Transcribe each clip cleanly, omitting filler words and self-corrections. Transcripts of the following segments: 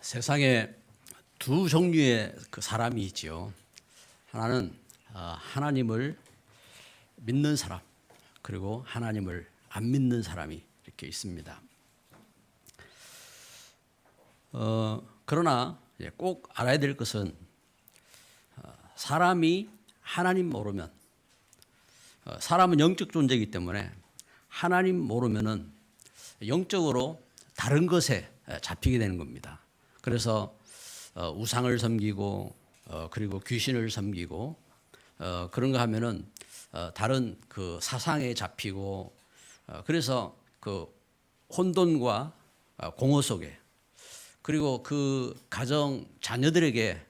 세상에 두 종류의 그 사람이 있지요. 하나는 하나님을 믿는 사람, 그리고 하나님을 안 믿는 사람이 이렇게 있습니다. 그러나 꼭 알아야 될 것은 사람이 하나님 모르면, 사람은 영적 존재이기 때문에 하나님 모르면은 영적으로 다른 것에 잡히게 되는 겁니다. 그래서 우상을 섬기고 그리고 귀신을 섬기고 그런 거 하면은 다른 그 사상에 잡히고 그래서 그 혼돈과 공허 속에, 그리고 그 가정 자녀들에게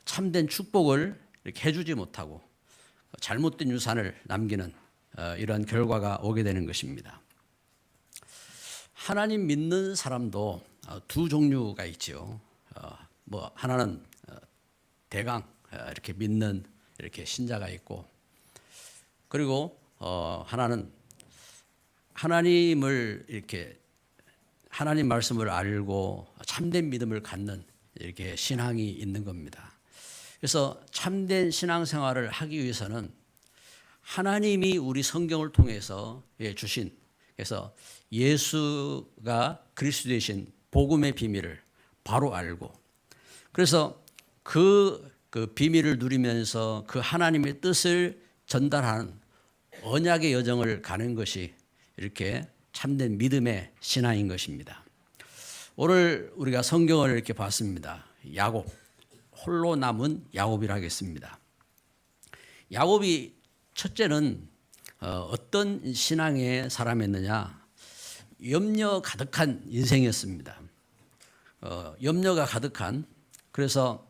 참된 축복을 이렇게 해주지 못하고 잘못된 유산을 남기는 이런 결과가 오게 되는 것입니다. 하나님 믿는 사람도 두 종류가 있지요. 뭐 하나는 대강 이렇게 믿는 이렇게 신자가 있고, 그리고 하나는 하나님을 이렇게 하나님 말씀을 알고 참된 믿음을 갖는 이렇게 신앙이 있는 겁니다. 그래서 참된 신앙생활을 하기 위해서는 하나님이 우리 성경을 통해서 주신, 그래서 예수가 그리스도 되신 복음의 비밀을 바로 알고, 그래서 그 비밀을 누리면서 그 하나님의 뜻을 전달하는 언약의 여정을 가는 것이 이렇게 참된 믿음의 신앙인 것입니다. 오늘 우리가 성경을 이렇게 봤습니다. 야곱, 홀로 남은 야곱이라 하겠습니다. 야곱이 첫째는 어떤 신앙의 사람이었느냐? 염려 가득한 인생이었습니다. 염려가 가득한, 그래서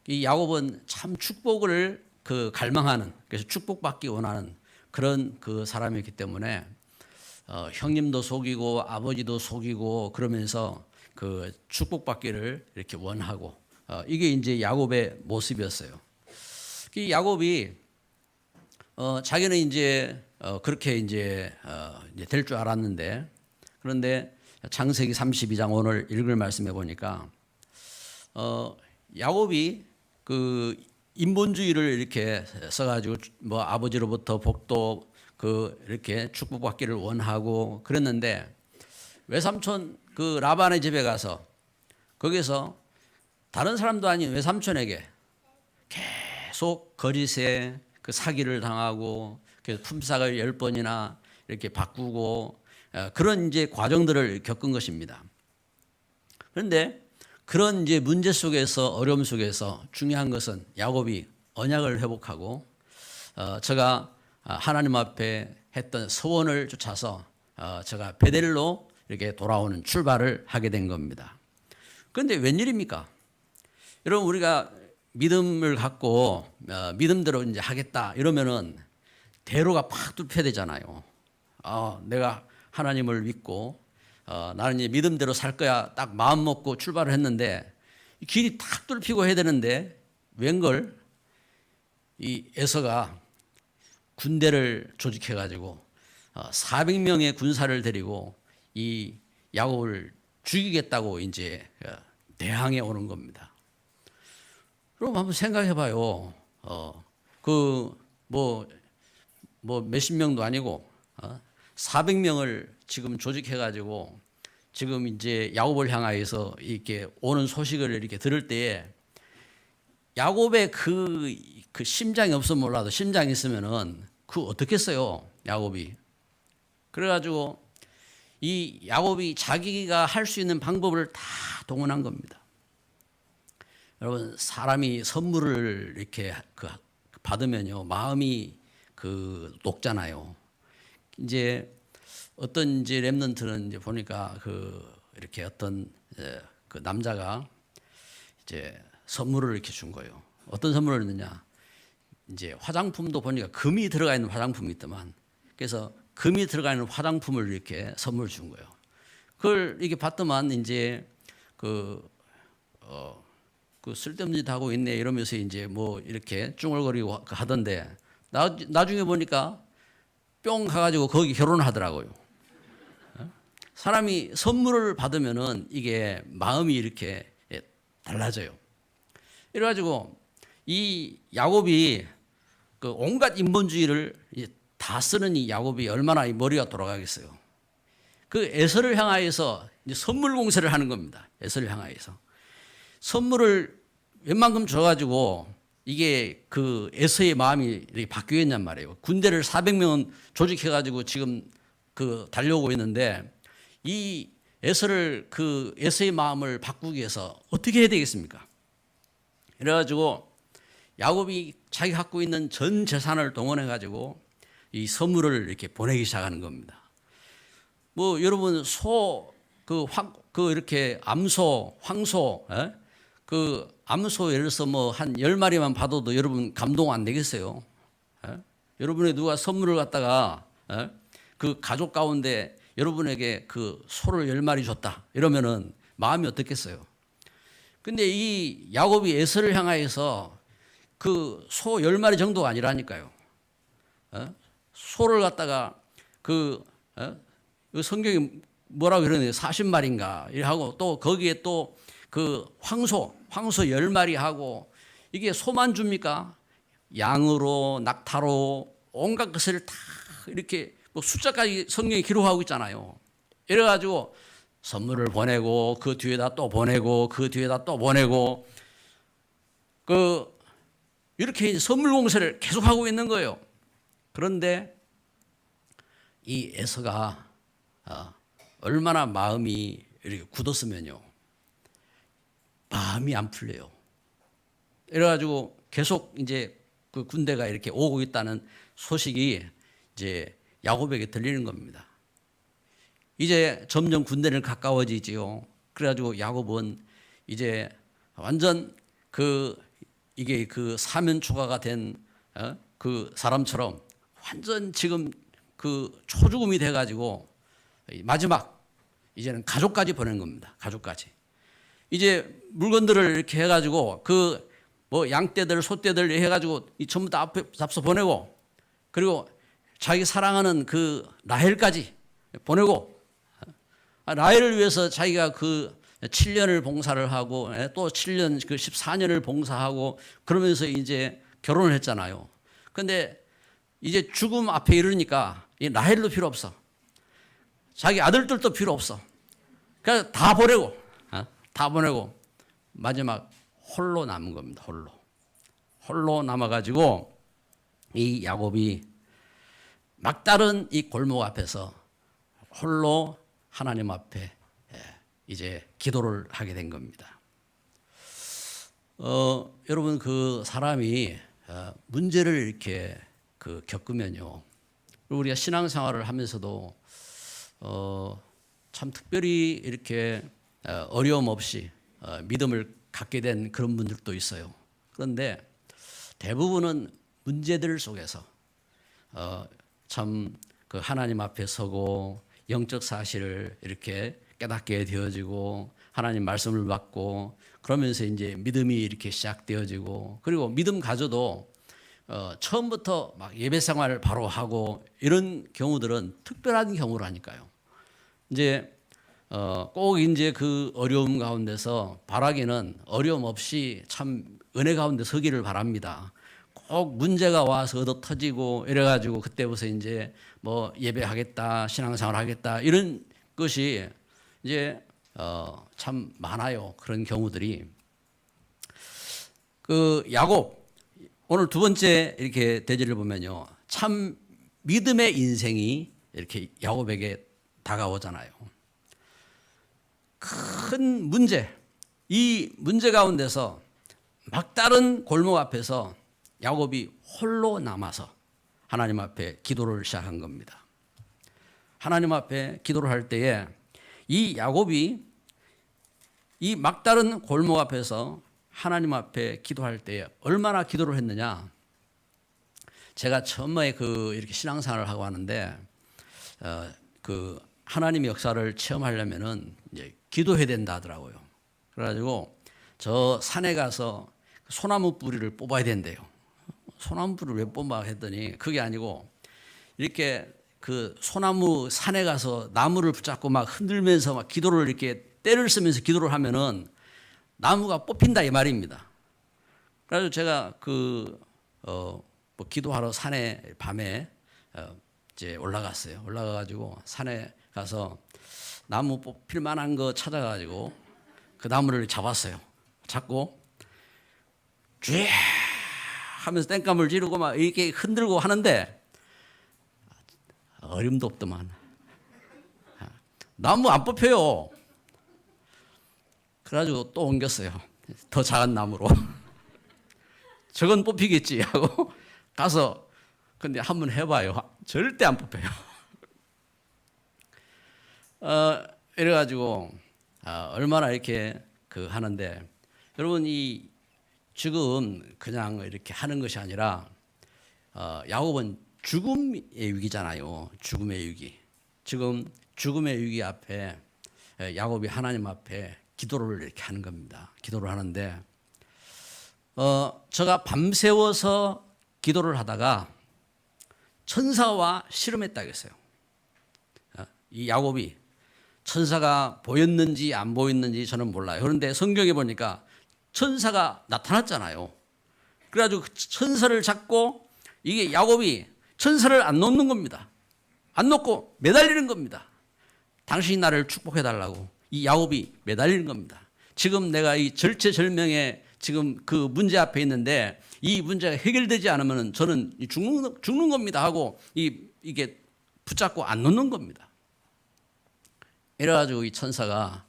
이 야곱은 참 축복을 갈망하는, 그래서 축복받기 원하는 그런 그 사람이었기 때문에 형님도 속이고 아버지도 속이고 그러면서 그 축복받기를 이렇게 원하고, 이게 이제 야곱의 모습이었어요. 이 야곱이 자기는 이제 그렇게 이제 될 줄 알았는데, 그런데 창세기 32장 오늘 읽을 말씀해 보니까 야곱이 그 인본주의를 이렇게 써가지고 뭐 아버지로부터 복도 이렇게 축복받기를 원하고 그랬는데, 외삼촌 그 라반의 집에 가서 거기서 다른 사람도 아닌 외삼촌에게 계속 거짓에 그 사기를 당하고, 그래서 품삯을 10번이나 이렇게 바꾸고 그런 이제 과정들을 겪은 것입니다. 그런데 그런 이제 문제 속에서, 어려움 속에서 중요한 것은 야곱이 언약을 회복하고 제가 하나님 앞에 했던 소원을 쫓아서 제가 베델로 이렇게 돌아오는 출발을 하게 된 겁니다. 그런데 웬일입니까? 여러분, 우리가 믿음을 갖고 믿음대로 이제 하겠다 이러면은 대로가 팍 뚫혀야 되잖아요. 내가 하나님을 믿고 나는 이제 믿음대로 살 거야 딱 마음 먹고 출발을 했는데 길이 탁 뚫히고 해야 되는데, 웬걸 이 에서가 군대를 조직해 가지고 400명의 군사를 데리고 이 야곱을 죽이겠다고 이제 대항해 오는 겁니다. 그럼 한번 생각해 봐요. 뭐 몇십 명도 아니고 400명을 지금 조직해 가지고 지금 이제 야곱을 향하여서 이렇게 오는 소식을 이렇게 들을 때에 야곱의 그 심장이 없으면 몰라도 심장이 있으면은 어떻겠어요, 야곱이. 그래가지고 이 야곱이 자기가 할 수 있는 방법을 다 동원한 겁니다. 여러분, 사람이 선물을 이렇게 받으면요 마음이 녹잖아요. 이제 어떤 이제 렘넌트는 이제 보니까 이렇게 어떤 그 남자가 이제 선물을 이렇게 준 거예요. 어떤 선물을 했느냐? 이제 화장품도 보니까 금이 들어가 있는 화장품이 있더만. 그래서 금이 들어가 있는 화장품을 이렇게 선물 준 거예요. 그걸 이렇게 봤더만 이제 쓸데없는 짓 하고 있네 이러면서 이제 뭐 이렇게 쭝얼거리고 하던데, 나중에 보니까 뿅 가가지고 거기 결혼을 하더라고요. 사람이 선물을 받으면은 이게 마음이 이렇게 달라져요. 이래가지고 이 야곱이 그 온갖 인본주의를 다 쓰는 이 야곱이 얼마나 이 머리가 돌아가겠어요. 그 에서를 향하여서 이제 선물 공세를 하는 겁니다. 에서를 향하여서 선물을 웬만큼 줘가지고 이게 그 에서의 마음이 이렇게 바뀌었냔 말이에요. 군대를 400명은 조직해가지고 지금 그 달려오고 있는데 이 에서를 그 에서의 마음을 바꾸기 위해서 어떻게 해야 되겠습니까? 그래가지고 야곱이 자기 갖고 있는 전 재산을 동원해가지고 이 선물을 이렇게 보내기 시작하는 겁니다. 뭐 여러분 그 이렇게 암소, 황소, 그 암소 예를 들어서 뭐 한 10마리만 받아도 여러분 감동 안 되겠어요? 여러분의 누가 선물을 갖다가 그 가족 가운데 여러분에게 그 소를 10마리 줬다 이러면은 마음이 어떻겠어요? 근데 이 야곱이 에서를 향하여서 그 소 10마리 정도가 아니라니까요. 소를 갖다가 그 성경이 뭐라고 그러네요. 40마리인가 이렇게 하고 또 거기에 또 그 황소 10마리 하고 이게 소만 줍니까? 양으로 낙타로 온갖 것을 다 이렇게 뭐 숫자까지 성경에 기록하고 있잖아요. 이래가지고 선물을 보내고 그 뒤에다 또 보내고 그 뒤에다 또 보내고 그 이렇게 선물 공세를 계속하고 있는 거예요. 그런데 이 에서가 얼마나 마음이 이렇게 굳었으면요. 마음이 안 풀려요. 이래가지고 계속 이제 그 군대가 이렇게 오고 있다는 소식이 이제 야곱에게 들리는 겁니다. 이제 점점 군대는 가까워지지요. 그래가지고 야곱은 이제 완전 이게 그 사면 초가가 된 그 사람처럼 완전 지금 그 초죽음이 돼가지고 마지막 이제는 가족까지 보낸 겁니다. 가족까지. 이제 물건들을 이렇게 해가지고 그 뭐 양떼들, 소떼들 해가지고 전부 다 앞에 잡서 보내고 그리고 자기 사랑하는 그 라헬까지 보내고 라헬을 위해서 자기가 그 7년을 봉사를 하고 또 7년 그 14년을 봉사하고 그러면서 이제 결혼을 했잖아요. 근데 이제 죽음 앞에 이르니까 이 라헬도 필요 없어. 자기 아들들도 필요 없어. 그래서 다 보내고 마지막 홀로 남은 겁니다. 홀로 남아가지고 이 야곱이 막다른 이 골목 앞에서 홀로 하나님 앞에 이제 기도를 하게 된 겁니다. 여러분 그 사람이 문제를 이렇게 그 겪으면요, 우리가 신앙생활을 하면서도 참 특별히 이렇게 어려움 없이 믿음을 갖게 된 그런 분들도 있어요. 그런데 대부분은 문제들 속에서 참 그 하나님 앞에 서고 영적 사실을 이렇게 깨닫게 되어지고 하나님 말씀을 받고 그러면서 이제 믿음이 이렇게 시작되어지고 그리고 믿음 가져도 처음부터 막 예배 생활을 바로 하고 이런 경우들은 특별한 경우라니까요. 이제 꼭 이제 그 어려움 가운데서 바라기는 어려움 없이 참 은혜 가운데 서기를 바랍니다. 꼭 문제가 와서 얻어 터지고 이래가지고 그때부터 이제 뭐 예배하겠다, 신앙생활 하겠다 이런 것이 이제 참 많아요. 그런 경우들이. 그 야곱 오늘 두 번째 이렇게 대지를 보면요, 참 믿음의 인생이 이렇게 야곱에게 다가오잖아요. 큰 문제, 이 문제 가운데서 막다른 골목 앞에서 야곱이 홀로 남아서 하나님 앞에 기도를 시작한 겁니다. 하나님 앞에 기도를 할 때에 이 야곱이 이 막다른 골목 앞에서 하나님 앞에 기도할 때에 얼마나 기도를 했느냐. 제가 처음에 이렇게 신앙생활을 하고 하는데 그 하나님의 역사를 체험하려면은 이제 기도해야 된다 하더라고요. 그래가지고 저 산에 가서 소나무 뿌리를 뽑아야 된대요. 소나무 뿌리를 왜 뽑아 했더니 그게 아니고 이렇게 그 소나무 산에 가서 나무를 붙잡고 막 흔들면서 막 기도를 이렇게 때를 쓰면서 기도를 하면은 나무가 뽑힌다 이 말입니다. 그래서 제가 뭐 기도하러 산에 밤에 이제 올라갔어요. 올라가가지고 산에 가서 나무 뽑힐 만한 거 찾아가지고 그 나무를 잡았어요. 잡고 쥐 하면서 땡감을 지르고 막 이렇게 흔들고 하는데 어림도 없더만. 나무 안 뽑혀요. 그래가지고 또 옮겼어요. 더 작은 나무로. 저건 뽑히겠지 하고 가서 근데 한번 해봐요. 절대 안 뽑혀요. 이래가지고 얼마나 이렇게 하는데 여러분 이 지금 그냥 이렇게 하는 것이 아니라 야곱은 죽음의 위기잖아요. 죽음의 위기. 지금 죽음의 위기 앞에 야곱이 하나님 앞에 기도를 이렇게 하는 겁니다. 기도를 하는데 제가 밤새워서 기도를 하다가 천사와 씨름했다고 했어요. 이 야곱이 천사가 보였는지 안 보였는지 저는 몰라요. 그런데 성경에 보니까 천사가 나타났잖아요. 그래가지고 그 천사를 잡고 이게 야곱이 천사를 안 놓는 겁니다. 안 놓고 매달리는 겁니다. 당신이 나를 축복해달라고 이 야곱이 매달리는 겁니다. 지금 내가 이 절체절명의 지금 그 문제 앞에 있는데 이 문제가 해결되지 않으면 저는 죽는 겁니다 하고 이게 붙잡고 안 놓는 겁니다. 이래가지고 이 천사가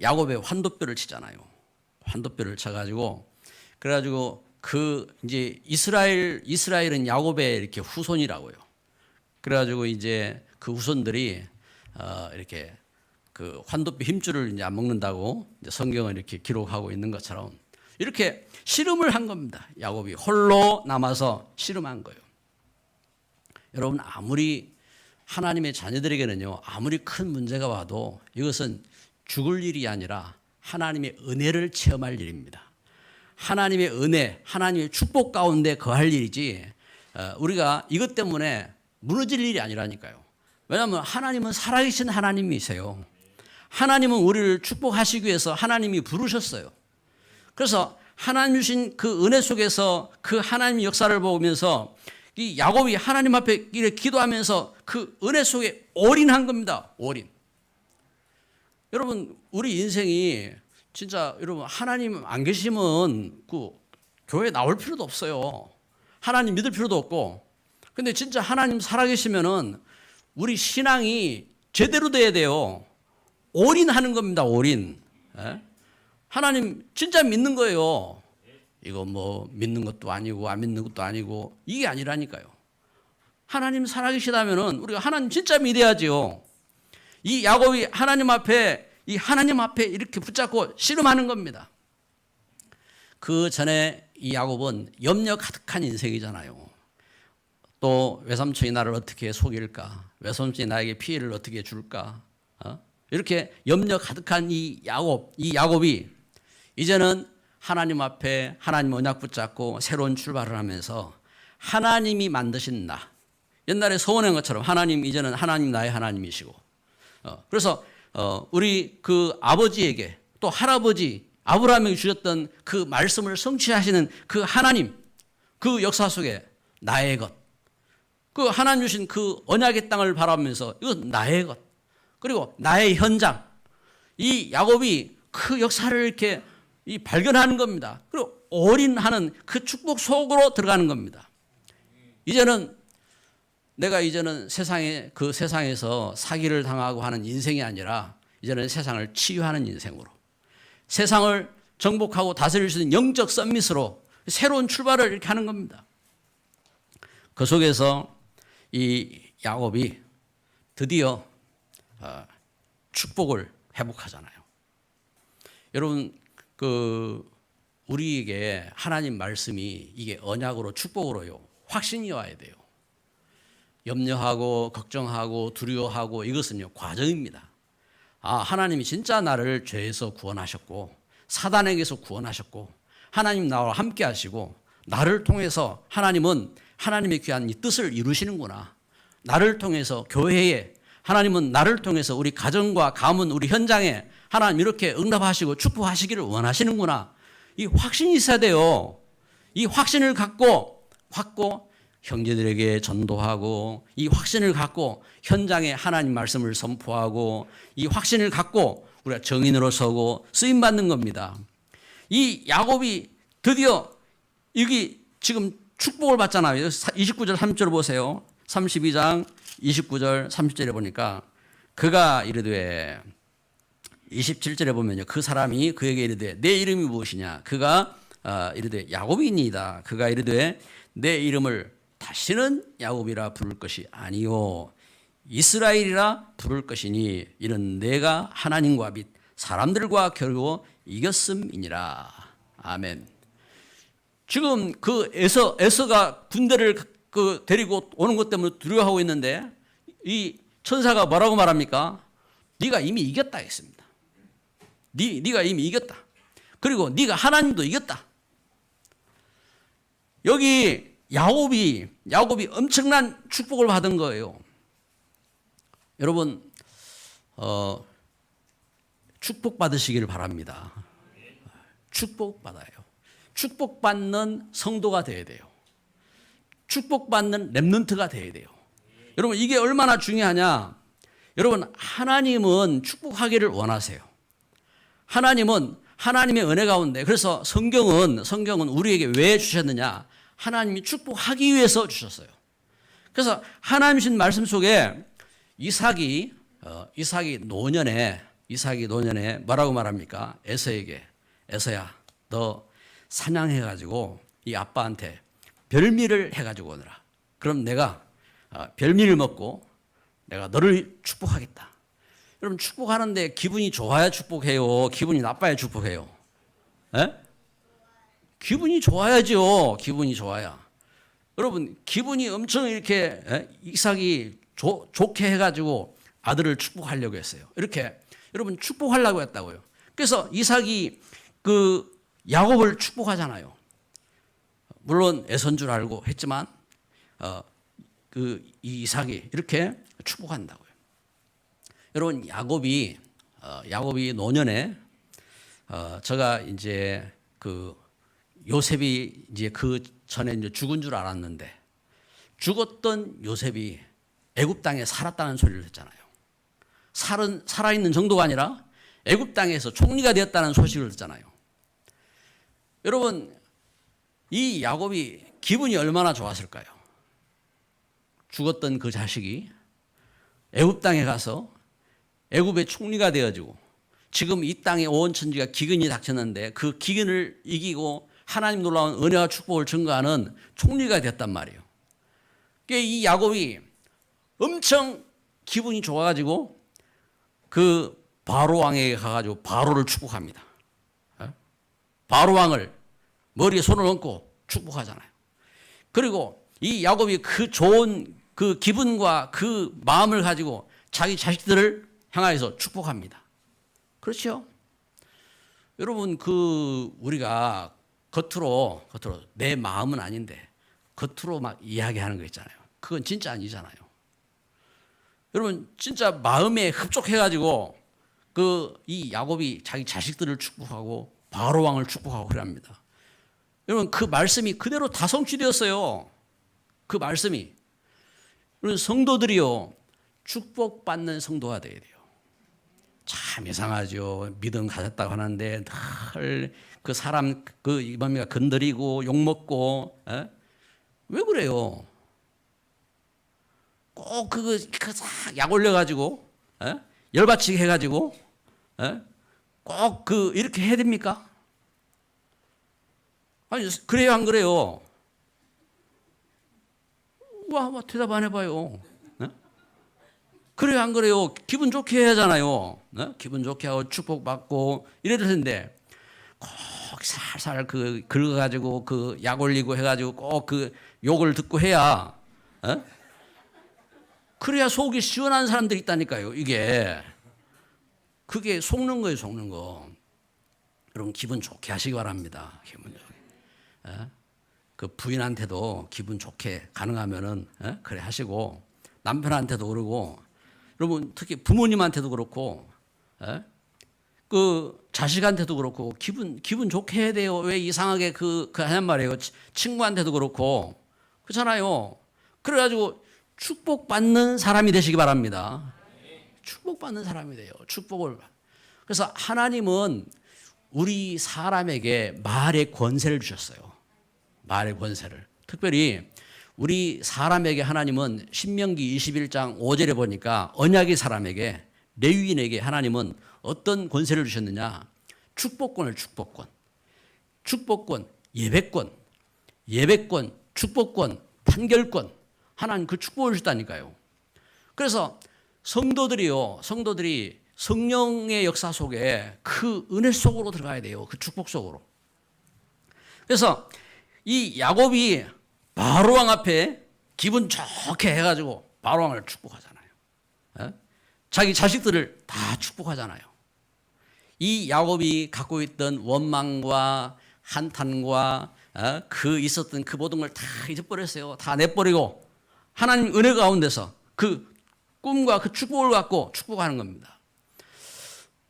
야곱의 환도뼈를 치잖아요. 환도뼈를 쳐가지고 그래가지고 이제 이스라엘은 야곱의 이렇게 후손이라고요. 그래가지고 이제 그 후손들이 이렇게 그 환도뼈 힘줄을 이제 안 먹는다고 이제 성경을 이렇게 기록하고 있는 것처럼 이렇게 씨름을 한 겁니다. 야곱이 홀로 남아서 씨름한 거예요. 여러분 아무리 하나님의 자녀들에게는요 아무리 큰 문제가 와도 이것은 죽을 일이 아니라 하나님의 은혜를 체험할 일입니다. 하나님의 은혜, 하나님의 축복 가운데 거할 일이지 우리가 이것 때문에 무너질 일이 아니라니까요. 왜냐하면 하나님은 살아계신 하나님이세요. 하나님은 우리를 축복하시기 위해서 하나님이 부르셨어요. 그래서 하나님 주신 그 은혜 속에서 그 하나님의 역사를 보면서 이 야곱이 하나님 앞에 이렇게 기도하면서 그 은혜 속에 올인한 겁니다. 올인. 여러분 우리 인생이 진짜 여러분 하나님 안 계시면 그 교회 나올 필요도 없어요. 하나님 믿을 필요도 없고. 근데 진짜 하나님 살아계시면은 우리 신앙이 제대로 돼야 돼요. 올인하는 겁니다. 올인. 하나님 진짜 믿는 거예요. 이거 뭐 믿는 것도 아니고 안 믿는 것도 아니고 이게 아니라니까요. 하나님 살아계시다면은 우리가 하나님 진짜 믿어야지요. 이 야곱이 하나님 앞에 이렇게 붙잡고 씨름하는 겁니다. 그 전에 이 야곱은 염려 가득한 인생이잖아요. 또 외삼촌이 나를 어떻게 속일까? 외삼촌이 나에게 피해를 어떻게 줄까? 이렇게 염려 가득한 이 야곱이 이제는 하나님 앞에 하나님 언약 붙잡고 새로운 출발을 하면서 하나님이 만드신 나, 옛날에 서원한 것처럼 하나님 이제는 하나님 나의 하나님이시고 그래서 우리 그 아버지에게 또 할아버지 아브라함에게 주셨던 그 말씀을 성취하시는 그 하나님 그 역사 속에 나의 것, 그 하나님 주신 그 언약의 땅을 바라보면서 이건 나의 것 그리고 나의 현장 이 야곱이 그 역사를 이렇게 발견하는 겁니다. 그리고 올인하는 그 축복 속으로 들어가는 겁니다. 내가 이제는 그 세상에서 사기를 당하고 하는 인생이 아니라 이제는 세상을 치유하는 인생으로 세상을 정복하고 다스릴 수 있는 영적 썸밋으로 새로운 출발을 이렇게 하는 겁니다. 그 속에서 이 야곱이 드디어 축복을 회복하잖아요. 여러분 우리에게 하나님 말씀이 이게 언약으로 축복으로요 확신이 와야 돼요. 염려하고 걱정하고 두려워하고 이것은요 과정입니다. 하나님이 진짜 나를 죄에서 구원하셨고 사단에게서 구원하셨고 하나님 나와 함께 하시고 나를 통해서 하나님은 하나님의 귀한 이 뜻을 이루시는구나. 나를 통해서 교회에, 하나님은 나를 통해서 우리 가정과 가문, 우리 현장에 하나님 이렇게 응답하시고 축복하시기를 원하시는구나. 이 확신이 있어야 돼요. 이 확신을 갖고 형제들에게 전도하고, 이 확신을 갖고 현장에 하나님 말씀을 선포하고, 이 확신을 갖고 우리가 정인으로 서고 쓰임 받는 겁니다. 이 야곱이 드디어 여기 지금 축복을 받잖아요. 29절 30절 보세요. 32장 29절 30절에 보니까 그가 이르되, 27절에 보면요, 그 사람이 그에게 이르되 내 이름이 무엇이냐. 그가 이르되 야곱이니이다. 그가 이르되 내 이름을 다시는 야곱이라 부를 것이 아니요 이스라엘이라 부를 것이니 이는 내가 하나님과 및 사람들과 겨루어 이겼음이니라. 아멘. 지금 그 에서가 군대를 데리고 오는 것 때문에 두려워하고 있는데 이 천사가 뭐라고 말합니까? 네가 이미 이겼다 했습니다. 네가 이미 이겼다. 그리고 네가 하나님도 이겼다. 여기 야곱이 엄청난 축복을 받은 거예요. 여러분 축복 받으시기를 바랍니다. 축복 받아요. 축복받는 성도가 돼야 돼요. 축복받는 렘넌트가 돼야 돼요. 여러분 이게 얼마나 중요하냐. 여러분 하나님은 축복하기를 원하세요. 하나님은 하나님의 은혜 가운데, 그래서 성경은 우리에게 왜 주셨느냐. 하나님이 축복하기 위해서 주셨어요. 그래서 하나님 주신 말씀 속에 이삭이 노년에 뭐라고 말합니까? 에서야 너 사냥해가지고 이 아빠한테 별미를 해가지고 오너라. 그럼 내가 별미를 먹고 내가 너를 축복하겠다. 여러분 축복하는데 기분이 좋아야 축복해요? 기분이 나빠야 축복해요? 에? 기분이 좋아야죠. 기분이 좋아야. 여러분 기분이 엄청 이렇게 이삭이 좋게 해가지고 아들을 축복하려고 했어요. 이렇게 여러분 축복하려고 했다고요. 그래서 이삭이 그 야곱을 축복하잖아요. 물론 애선 줄 알고 했지만 그 이삭이 이렇게 축복한다고요. 여러분 야곱이 노년에 제가 이제 그 요셉이 이제 그 전에 이제 죽은 줄 알았는데 죽었던 요셉이 애굽 땅에 살았다는 소리를 했잖아요. 살아있는 정도가 아니라 애굽 땅에서 총리가 되었다는 소식을 듣잖아요. 여러분 이 야곱이 기분이 얼마나 좋았을까요? 죽었던 그 자식이 애굽 땅에 가서 애굽의 총리가 되어지고 지금 이 땅에 온 천지가 기근이 닥쳤는데 그 기근을 이기고 하나님 놀라운 은혜와 축복을 증거하는 총리가 됐단 말이에요. 이 야곱이 엄청 기분이 좋아가지고 그 바로 왕에게 가가지고 바로를 축복합니다. 바로 왕을 머리에 손을 얹고 축복하잖아요. 그리고 이 야곱이 그 좋은 그 기분과 그 마음을 가지고 자기 자식들을 향하여서 축복합니다. 그렇죠? 여러분 우리가 겉으로 내 마음은 아닌데 겉으로 막 이야기하는 거 있잖아요. 그건 진짜 아니잖아요. 여러분 진짜 마음에 흡족해가지고 이 야곱이 자기 자식들을 축복하고 바로 왕을 축복하고 그럽니다. 여러분 그 말씀이 그대로 다 성취되었어요. 그 말씀이. 여러분 성도들이요 축복받는 성도가 돼야 돼요. 참 이상하죠. 믿음 가졌다고 하는데 늘 그 사람 뭡니까 건드리고 욕먹고 왜 그래요? 꼭 약 올려가지고 열받치게 해가지고 꼭 이렇게 해야 됩니까? 아니 그래요 안 그래요? 와 대답 안 해봐요. 그래요 안 그래요? 기분 좋게 해야 하잖아요. 기분 좋게 하고 축복받고 이래야 되는데 꼭 살살 긁어가지고 약 올리고 해가지고 꼭 욕을 듣고 해야 그래야 속이 시원한 사람들이 있다니까요. 그게 속는 거예요. 속는 거. 여러분 기분 좋게 하시기 바랍니다. 기분 좋게. 그 부인한테도 기분 좋게 가능하면은 그래 하시고 남편한테도 그러고 여러분 특히 부모님한테도 그렇고 그 자식한테도 그렇고 기분 좋게 해야 돼요. 왜 이상하게 그 하냔 말이에요. 친구한테도 그렇고 그렇잖아요. 그래가지고 축복받는 사람이 되시기 바랍니다. 축복받는 사람이 돼요. 축복을. 그래서 하나님은 우리 사람에게 말의 권세를 주셨어요. 말의 권세를. 특별히 우리 사람에게 하나님은 신명기 21장 5절에 보니까 언약의 사람에게 레위인에게 하나님은 어떤 권세를 주셨느냐? 축복권을 축복권, 예배권, 축복권, 판결권. 하나님 그 축복을 주셨다니까요. 그래서 성도들이 성령의 역사 속에 그 은혜 속으로 들어가야 돼요. 그 축복 속으로. 그래서 이 야곱이 바로왕 앞에 기분 좋게 해가지고 바로왕을 축복하잖아요. 자기 자식들을 다 축복하잖아요. 이 야곱이 갖고 있던 원망과 한탄과 그 있었던 그 모든 걸 다 잊어버렸어요. 다 내버리고 하나님 은혜 가운데서 그 꿈과 그 축복을 갖고 축복하는 겁니다.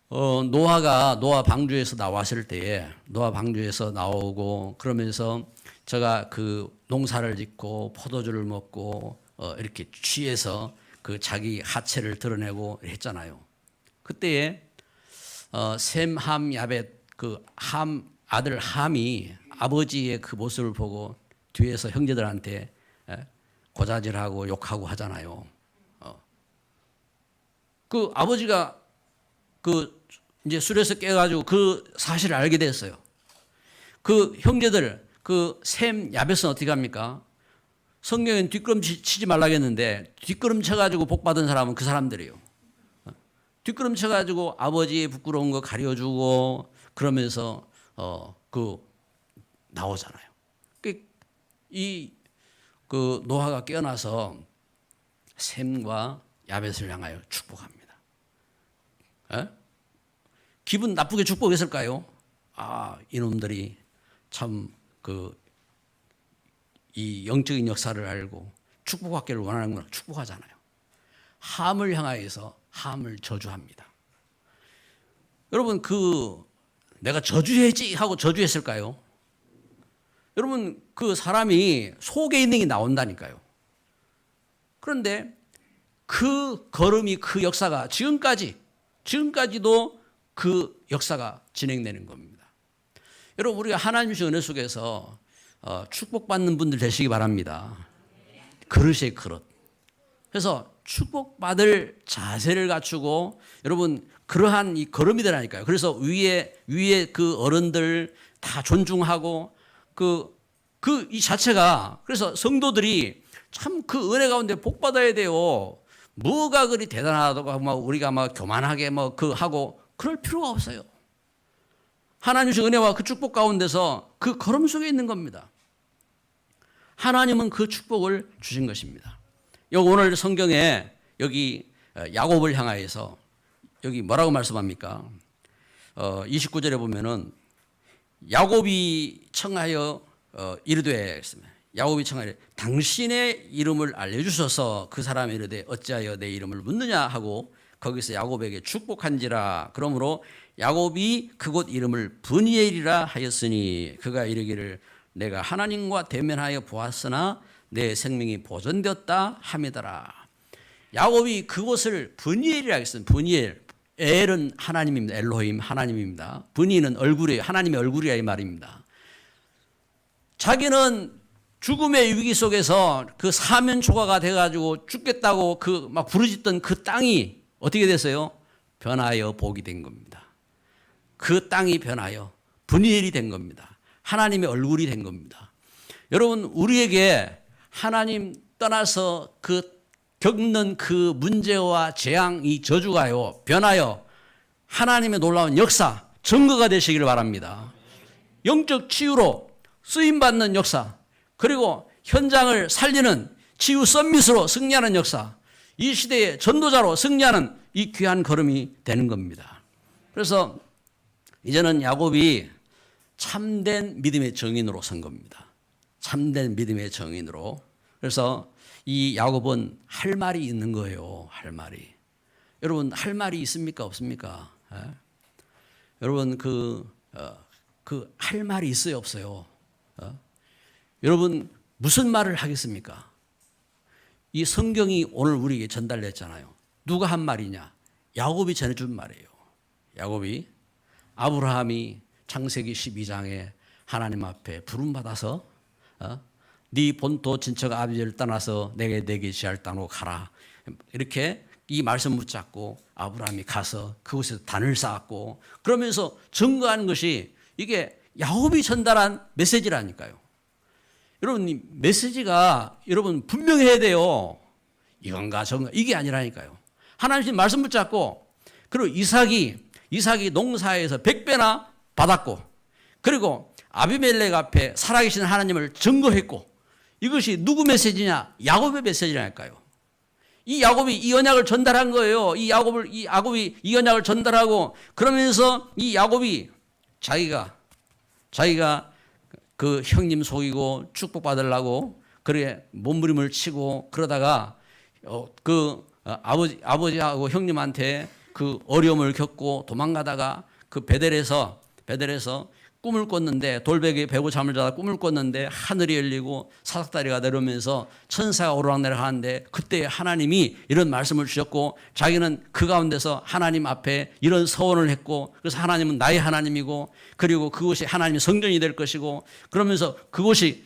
노아 방주에서 나왔을 때에 노아 방주에서 나오고 그러면서 제가 그 농사를 짓고 포도주를 먹고 이렇게 취해서 그 자기 하체를 드러내고 했잖아요. 그때에 셈, 함, 야벳 그 아들 함이 아버지의 그 모습을 보고 뒤에서 형제들한테 고자질하고 욕하고 하잖아요. 그 아버지가 그 이제 술에서 깨가지고 그 사실을 알게 됐어요. 그 형제들 그 셈, 야벳은 어떻게 합니까? 성경엔 뒷걸음 치지 말라고 했는데 뒷걸음 쳐가지고 복 받은 사람은 그 사람들이에요. 뒷걸음 쳐가지고 아버지의 부끄러운 거 가려주고 그러면서 그 나오잖아요. 그 노아가 깨어나서 셈과 야벳을 향하여 축복합니다. 기분 나쁘게 축복했을까요? 이놈들이 참 이 영적인 역사를 알고 축복받기를 원하는구나. 축복하잖아요. 함을 향하여서 함을 저주합니다. 여러분 내가 저주해야지 하고 저주했을까요? 여러분 그 사람이 속에 있는 게 나온다니까요. 그런데 그 걸음이 그 역사가 지금까지도 그 역사가 진행되는 겁니다. 여러분 우리가 하나님 주신 은혜 속에서 축복받는 분들 되시기 바랍니다. 그릇이에요, 그릇. 그래서 축복받을 자세를 갖추고 여러분 그러한 이 걸음이 되라니까요. 그래서 위에 그 어른들 다 존중하고 이 자체가 그래서 성도들이 참 그 은혜 가운데 복 받아야 돼요. 뭐가 그리 대단하다고 우리가 교만하게 하고 그럴 필요가 없어요. 하나님 주신 은혜와 그 축복 가운데서 그 걸음 속에 있는 겁니다. 하나님은 그 축복을 주신 것입니다. 여기 오늘 성경에 여기 야곱을 향하여서 여기 뭐라고 말씀합니까? 29절에 보면은 야곱이 청하여 이르되 야곱이 청하여 당신의 이름을 알려주셔서 그 사람이 이르되 어찌하여 내 이름을 묻느냐 하고 거기서 야곱에게 축복한지라. 그러므로 야곱이 그곳 이름을 브니엘이라 하였으니 그가 이르기를 내가 하나님과 대면하여 보았으나 내 생명이 보존되었다 함이더라. 야곱이 그곳을 브니엘이라 했습니다. 브니엘, 엘은 하나님입니다. 엘로힘 하나님입니다. 브니는 얼굴이에요. 하나님의 얼굴이라 이 말입니다. 자기는 죽음의 위기 속에서 그 사면초가가 돼가지고 죽겠다고 막 부르짖던 그 땅이 어떻게 됐어요? 변하여 복이 된 겁니다. 그 땅이 변하여 브니엘이 된 겁니다. 하나님의 얼굴이 된 겁니다. 여러분 우리에게 하나님 떠나서 겪는 그 문제와 재앙 이 저주가요 변하여 하나님의 놀라운 역사 증거가 되시기를 바랍니다. 영적 치유로 쓰임받는 역사 그리고 현장을 살리는 치유 썸밋으로 승리하는 역사 이 시대의 전도자로 승리하는 이 귀한 걸음이 되는 겁니다. 그래서 이제는 야곱이 참된 믿음의 정인으로 선 겁니다. 참된 믿음의 정인으로. 그래서 이 야곱은 할 말이 있는 거예요. 할 말이. 여러분 할 말이 있습니까? 없습니까? 예? 여러분 그 할 말이 있어요? 없어요? 여러분 무슨 말을 하겠습니까? 이 성경이 오늘 우리에게 전달됐잖아요. 누가 한 말이냐? 야곱이 전해준 말이에요. 야곱이 아브라함이 창세기 12장에 하나님 앞에 부름받아서 네 본토 친척 아비를 떠나서 내게 지할 땅으로 가라. 이렇게 이 말씀 붙잡고 아브라함이 가서 그곳에서 단을 쌓았고 그러면서 증거하는 것이 이게 야곱이 전달한 메시지라니까요. 여러분 이 메시지가 여러분 분명해야 돼요. 이건가 저건가 이게 아니라니까요. 하나님 말씀 붙잡고 그리고 이삭이 농사에서 100배나 받았고 그리고 아비멜렉 앞에 살아계신 하나님을 증거했고 이것이 누구 메시지냐? 야곱의 메시지라니까요. 이 야곱이 이 언약을 전달한 거예요. 이 야곱이 이 언약을 전달하고 그러면서 이 야곱이 자기가 그 형님 속이고 축복받으려고 그래 몸부림을 치고 그러다가 아버지하고 형님한테 그 어려움을 겪고 도망가다가 그 베델에서 꿈을 꿨는데 돌베개에 베고 잠을 자다 꿈을 꿨는데 하늘이 열리고 사닥다리가 내려오면서 천사가 오르락내리락 하는데 그때 하나님이 이런 말씀을 주셨고 자기는 그 가운데서 하나님 앞에 이런 서원을 했고 그래서 하나님은 나의 하나님이고 그리고 그곳이 하나님의 성전이 될 것이고 그러면서 그곳이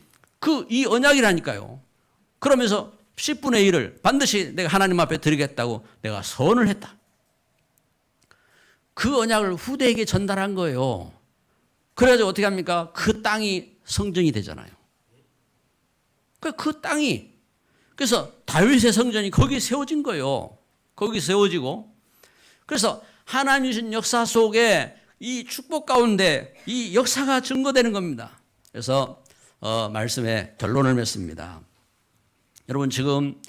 이 언약이라니까요. 그러면서 10분의 1을 반드시 내가 하나님 앞에 드리겠다고 내가 서원을 했다. 그 언약을 후대에게 전달한 거예요. 그래가지고 어떻게 합니까? 그 땅이 성전이 되잖아요. 그 땅이 그래서 다윗의 성전이 거기 세워진 거예요. 거기 세워지고 그래서 하나님 주신 역사 속에 이 축복 가운데 이 역사가 증거되는 겁니다. 그래서 말씀의 결론을 맺습니다. 여러분 지금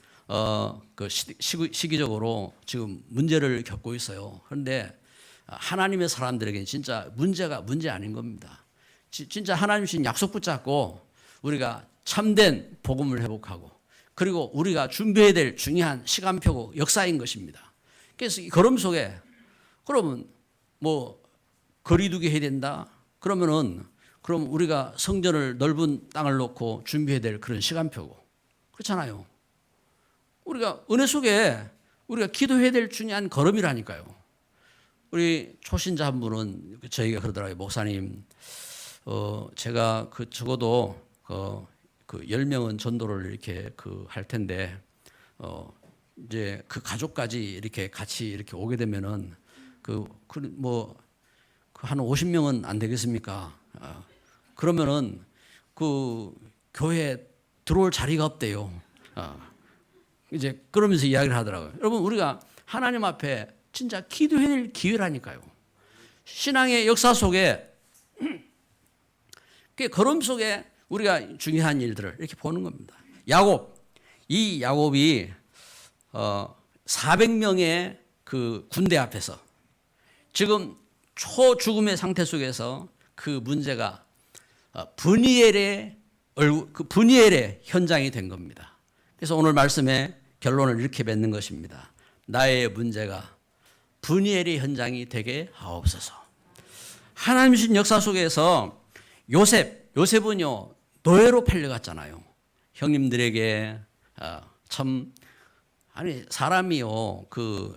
그 시기적으로 지금 문제를 겪고 있어요. 그런데 하나님의 사람들에게는 진짜 문제 아닌 겁니다. 진짜 하나님 주신 약속 붙잡고 우리가 참된 복음을 회복하고 그리고 우리가 준비해야 될 중요한 시간표고 역사인 것입니다. 그래서 이 걸음 속에 그러면 뭐 거리두기 해야 된다. 그럼 우리가 성전을 넓은 땅을 놓고 준비해야 될 그런 시간표고 그렇잖아요. 우리가 은혜 속에 우리가 기도해야 될 중요한 걸음이라니까요. 우리 초신자 한 분은 저희가 그러더라고요. 목사님, 제가 적어도 10명은 전도를 이렇게 할 텐데, 이제 그 가족까지 이렇게 같이 이렇게 오게 되면은 한 50명은 안 되겠습니까? 그러면은 그 교회에 들어올 자리가 없대요. 이제 그러면서 이야기를 하더라고요. 여러분, 우리가 하나님 앞에 진짜 기도해야 될 기회라니까요. 신앙의 역사 속에 그 걸음 속에 우리가 중요한 일들을 이렇게 보는 겁니다. 이 야곱이 400명의 그 군대 앞에서 지금 초죽음의 상태 속에서 그 문제가 브니엘의 현장이 된 겁니다. 그래서 오늘 말씀의 결론을 이렇게 맺는 것입니다. 나의 문제가 브니엘의 현장이 되게 하옵소서. 하나님 주신 역사 속에서 요셉은요 노예로 팔려갔잖아요. 형님들에게 사람이요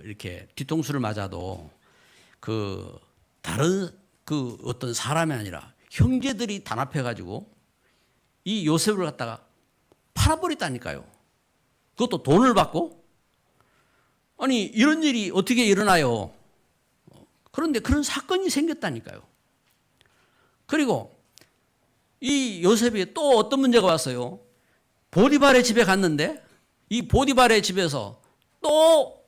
이렇게 뒤통수를 맞아도 다른 어떤 사람이 아니라 형제들이 단합해가지고 이 요셉을 갖다가 팔아버렸다니까요. 그것도 돈을 받고. 아니 이런 일이 어떻게 일어나요? 그런데 그런 사건이 생겼다니까요. 그리고 이 요셉이 또 어떤 문제가 왔어요? 보디발의 집에 갔는데 이 보디발의 집에서 또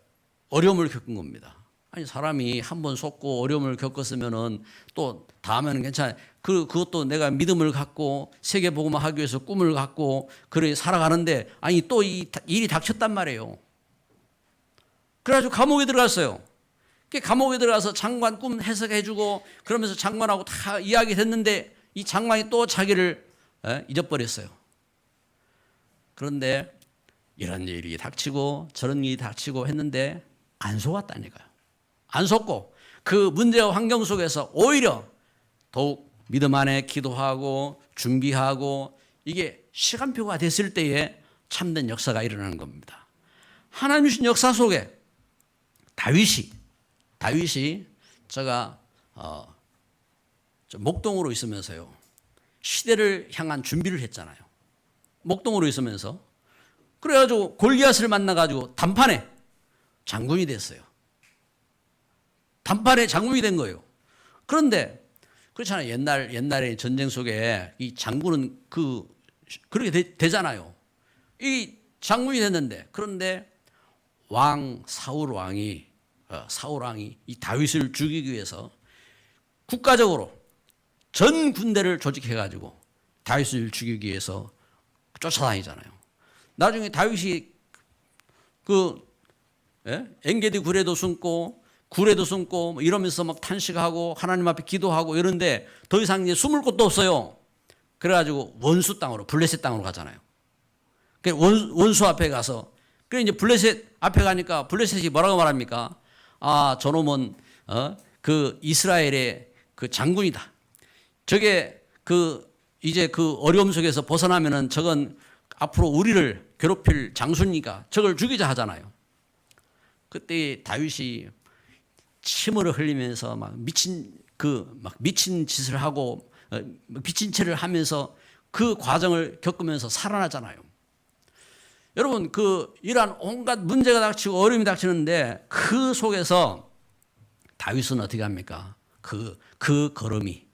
어려움을 겪은 겁니다. 아니 사람이 한 번 속고 어려움을 겪었으면은 또 다음에는 괜찮아요. 그것도 내가 믿음을 갖고 세계복음을 하기 위해서 꿈을 갖고 그래 살아가는데 아니 또 이 일이 닥쳤단 말이에요. 그래가지고 감옥에 들어갔어요. 감옥에 들어가서 장관 꿈 해석해주고 그러면서 장관하고 다 이야기 됐는데 이 장관이 또 자기를 잊어버렸어요. 그런데 이런 일이 닥치고 저런 일이 닥치고 했는데 안 속았다니까요. 안 속고 그 문제와 환경 속에서 오히려 더욱 믿음 안에 기도하고 준비하고 이게 시간표가 됐을 때에 참된 역사가 일어나는 겁니다. 하나님 주신 역사 속에 다윗이 제가 목동으로 있으면서요 시대를 향한 준비를 했잖아요. 목동으로 있으면서 그래가지고 골리앗을 만나가지고 단판에 장군이 됐어요. 단판에 장군이 된 거예요. 그런데 그렇잖아요. 옛날에 전쟁 속에 이 장군은 그렇게 되잖아요. 이 장군이 됐는데 그런데 사울 왕이 이 다윗을 죽이기 위해서 국가적으로 전 군대를 조직해가지고 다윗을 죽이기 위해서 쫓아다니잖아요. 나중에 다윗이 엔게디 굴에도 숨고 뭐 이러면서 막 탄식하고 하나님 앞에 기도하고 이런데 더 이상 이제 숨을 곳도 없어요. 그래가지고 원수 땅으로 블레셋 땅으로 가잖아요. 원수 앞에 가서 그래 이제 블레셋 앞에 가니까 블레셋이 뭐라고 말합니까? 저놈은 그 이스라엘의 그 장군이다. 저게 이제 그 어려움 속에서 벗어나면은 저건 앞으로 우리를 괴롭힐 장수니까 저걸 죽이자 하잖아요. 그때 다윗이 침을 흘리면서 막 미친 짓을 하고 미친 채를 하면서 그 과정을 겪으면서 살아나잖아요. 여러분 이러한 온갖 문제가 닥치고 어려움이 닥치는데 그 속에서 다윗은 어떻게 합니까? 그 걸음이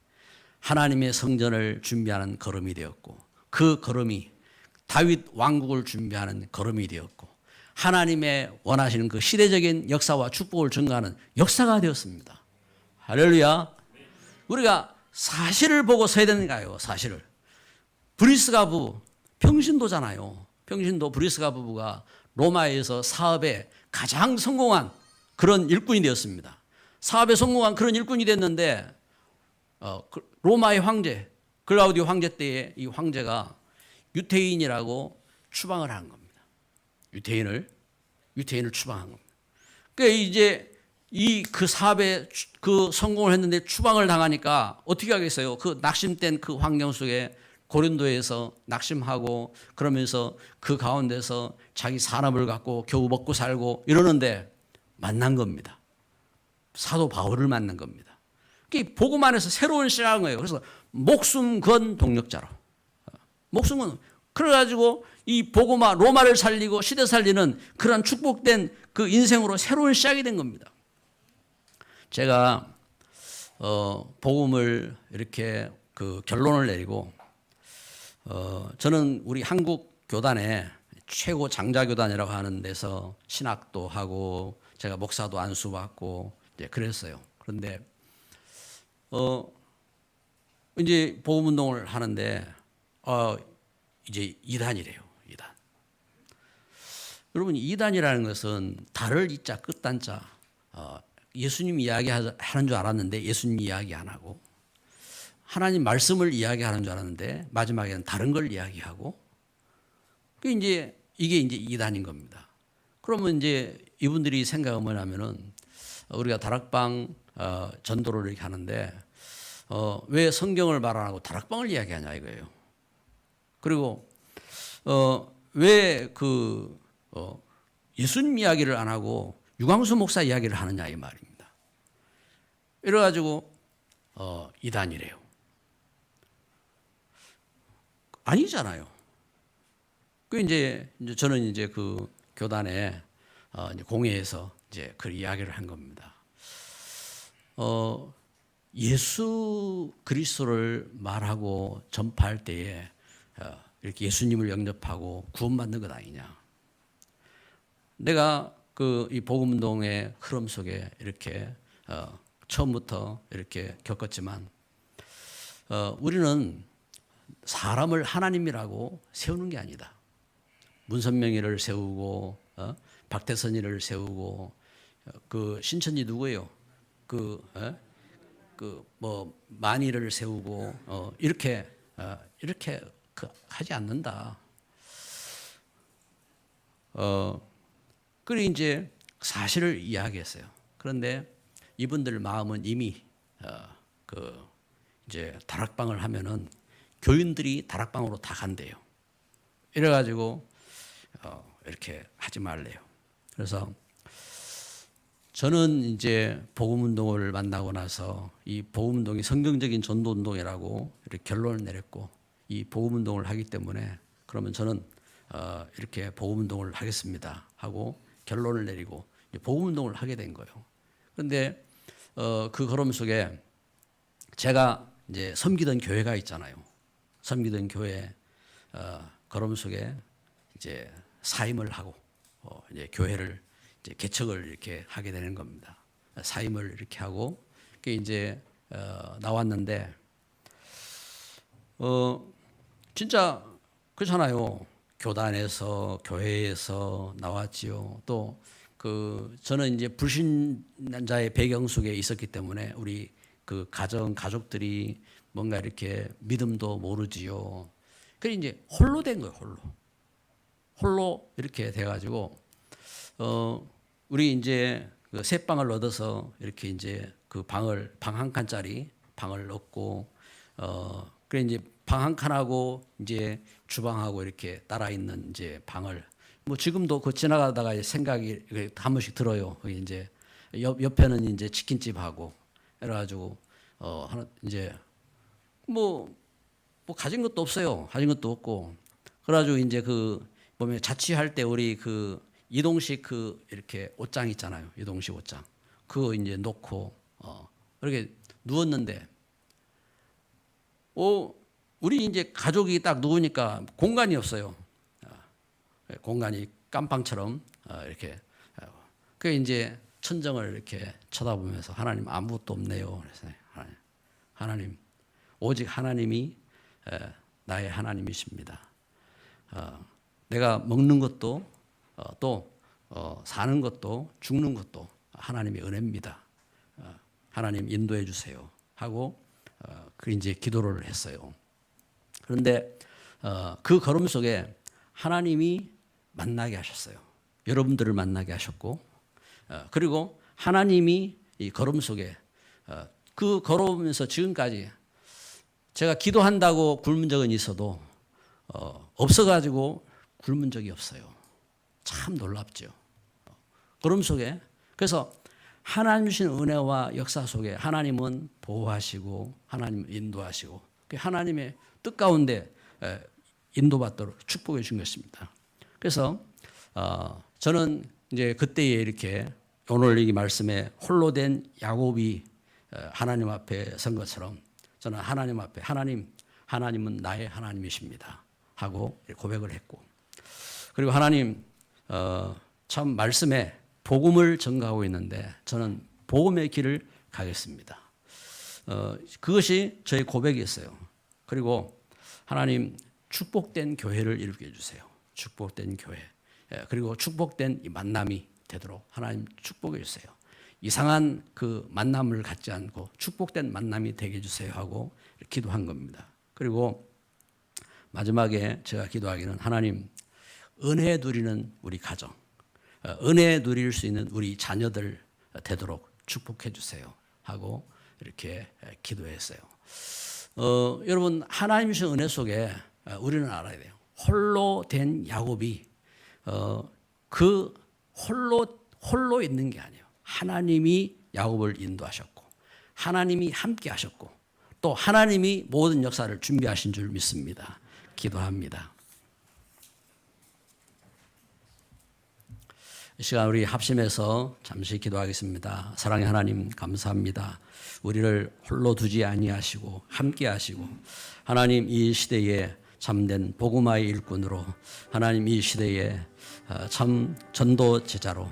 하나님의 성전을 준비하는 걸음이 되었고 그 걸음이 다윗 왕국을 준비하는 걸음이 되었고 하나님의 원하시는 그 시대적인 역사와 축복을 증가하는 역사가 되었습니다. 할렐루야. 우리가 사실을 보고 서야 되는가요? 사실을. 브리스가 부부 평신도잖아요. 평신도 브리스가 부부가 로마에서 사업에 가장 성공한 그런 일꾼이 되었습니다. 사업에 성공한 그런 일꾼이 됐는데 로마의 황제 클라우디오 황제 때에 이 황제가 유태인이라고 추방을 한 겁니다. 유태인을 추방한 겁니다. 그러니까 이제 그 사업에 성공을 했는데 추방을 당하니까 어떻게 하겠어요? 그 낙심된 그 환경 속에 고린도에서 낙심하고 그러면서 그 가운데서 자기 산업을 갖고 겨우 먹고 살고 이러는데 만난 겁니다. 사도 바울을 만난 겁니다. 복음 안에서 새로운 시작한 거예요. 그래서 목숨 건 동력자로. 목숨 건 그래가지고 이 복음화 로마를 살리고 시대 살리는 그런 축복된 그 인생으로 새로운 시작이 된 겁니다. 제가 복음을 이렇게 결론을 내리고 저는 우리 한국 교단의 최고 장자교단이라고 하는 데서 신학도 하고 제가 목사도 안수받고 이제 그랬어요. 그런데 이제 복음운동을 하는데 이제 이단이래요. 이단. 여러분 이단이라는 것은 달을 이자 끝단자 예수님 이야기하는 줄 알았는데 예수님 이야기 안 하고 하나님 말씀을 이야기하는 줄 알았는데 마지막에는 다른 걸 이야기하고 이게 이제 이단인 겁니다. 그러면 이제 이분들이 생각은 뭐냐면은 우리가 다락방 전도를 이렇게 하는데 왜 성경을 말 안 하고 다락방을 이야기하냐 이거예요. 그리고 왜 예수님 이야기를 안 하고 유광수 목사 이야기를 하느냐 이 말입니다. 이래가지고 이단이래요. 아니잖아요. 이제 저는 이제 그 교단에 이제 공회에서 이제 그 이야기를 한 겁니다. 예수 그리스도를 말하고 전파할 때에 이렇게 예수님을 영접하고 구원받는 것 아니냐. 내가 이 복음운동의 흐름 속에 이렇게 처음부터 이렇게 겪었지만 우리는 사람을 하나님이라고 세우는 게 아니다. 문선명이를 세우고 박태선이를 세우고 신천지 누구예요? 뭐 만이를 세우고 이렇게 하지 않는다. 그리 이제 사실을 이야기했어요. 그런데 이분들 마음은 이미 이제 다락방을 하면은 교인들이 다락방으로 다 간대요. 이래가지고 이렇게 하지 말래요. 그래서 저는 이제 복음운동을 만나고 나서 이 복음운동이 성경적인 전도운동이라고 이렇게 결론을 내렸고, 이 복음운동을 하기 때문에 그러면 저는 이렇게 복음운동을 하겠습니다 하고 결론을 내리고 이제 복음운동을 하게 된 거예요. 그런데 그 걸음 속에 제가 이제 섬기던 교회가 있잖아요. 섬기던 교회 걸음 속에 이제 사임을 하고 이제 교회를 이제 개척을 이렇게 하게 되는 겁니다. 사임을 이렇게 하고 그게 이제 나왔는데 진짜 그렇잖아요. 교단에서 교회에서 나왔지요. 또 저는 이제 불신자의 배경 속에 있었기 때문에 우리 그 가족들이 뭔가 이렇게 믿음도 모르지요. 그래 이제 홀로 된 거예요. 홀로 이렇게 돼가지고 우리 이제 그 새 방을 얻어서 이렇게 이제 그 방 한 칸짜리 방을 얻고 그래 이제 방 한 칸하고 이제 주방하고 이렇게 따라 있는 이제 방을 뭐 지금도 그 지나가다가 생각이 한 번씩 들어요. 이제 옆에는 이제 치킨집하고 그래가지고 이제 뭐 가진 것도 없어요. 가진 것도 없고 그래가지고 이제 그 보면 자취할 때 우리 그 이동식 이렇게 옷장 있잖아요. 이동식 옷장 그거 이제 놓고 이렇게 누웠는데 우리 이제 가족이 딱 누우니까 공간이 없어요. 공간이 깜빵처럼 이렇게 그 이제 천정을 이렇게 쳐다보면서 하나님 아무것도 없네요. 그래서 하나님 오직 하나님이 나의 하나님이십니다. 내가 먹는 것도 또 사는 것도 죽는 것도 하나님의 은혜입니다. 하나님 인도해 주세요 하고 그 이제 기도를 했어요. 그런데 그 걸음 속에 하나님이 만나게 하셨어요. 여러분들을 만나게 하셨고 그리고 하나님이 이 걸음 속에 그 걸어오면서 지금까지 제가 기도한다고 굶은 적은 있어도 없어가지고 굶은 적이 없어요. 참 놀랍죠. 걸음 속에 그래서 하나님 주신 은혜와 역사 속에 하나님은 보호하시고 하나님 인도하시고 하나님의 뜻 가운데 인도받도록 축복해 준 것입니다. 그래서 저는 이제 그때에 이렇게 오늘 이 말씀에 홀로 된 야곱이 하나님 앞에 선 것처럼 저는 하나님 앞에 하나님은 나의 하나님이십니다 하고 고백을 했고 그리고 하나님 참 말씀에 복음을 전가하고 있는데 저는 복음의 길을 가겠습니다. 그것이 저의 고백이었어요. 그리고 하나님 축복된 교회를 이루게 해주세요. 축복된 교회 그리고 축복된 이 만남이 되도록 하나님 축복해 주세요. 이상한 그 만남을 갖지 않고 축복된 만남이 되게 해주세요 하고 기도한 겁니다. 그리고 마지막에 제가 기도하기는 하나님 은혜 누리는 우리 가정 은혜 누릴 수 있는 우리 자녀들 되도록 축복해 주세요 하고 이렇게 기도했어요. 여러분 하나님 주신 은혜 속에 우리는 알아야 돼요. 홀로 된 야곱이 그 홀로 있는 게 아니에요. 하나님이 야곱을 인도하셨고 하나님이 함께 하셨고 또 하나님이 모든 역사를 준비하신 줄 믿습니다. 기도합니다. 이 시간 우리 합심해서 잠시 기도하겠습니다. 사랑의 하나님 감사합니다. 우리를 홀로 두지 아니하시고 함께 하시고 하나님 이 시대에 참된 복음화의 일꾼으로 하나님 이 시대에 참 전도 제자로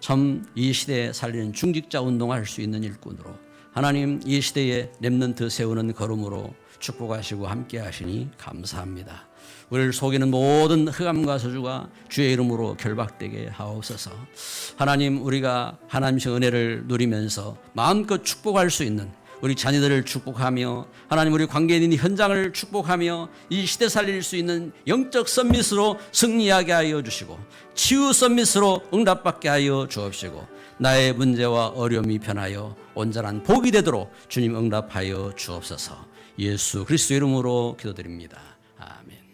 참 이 시대에 살리는 중직자 운동할 수 있는 일꾼으로 하나님 이 시대에 렘넌트 세우는 걸음으로 축복하시고 함께 하시니 감사합니다. 우리를 속이는 모든 흑암과 저주가 주의 이름으로 결박되게 하옵소서. 하나님 우리가 하나님의 은혜를 누리면서 마음껏 축복할 수 있는 우리 자녀들을 축복하며 하나님 우리 관계에 있는 현장을 축복하며 이 시대 살릴 수 있는 영적 서밋으로 승리하게 하여 주시고 치유 서밋으로 응답받게 하여 주옵시고 나의 문제와 어려움이 변하여 온전한 복이 되도록 주님 응답하여 주옵소서. 예수 그리스도 이름으로 기도드립니다. 아멘.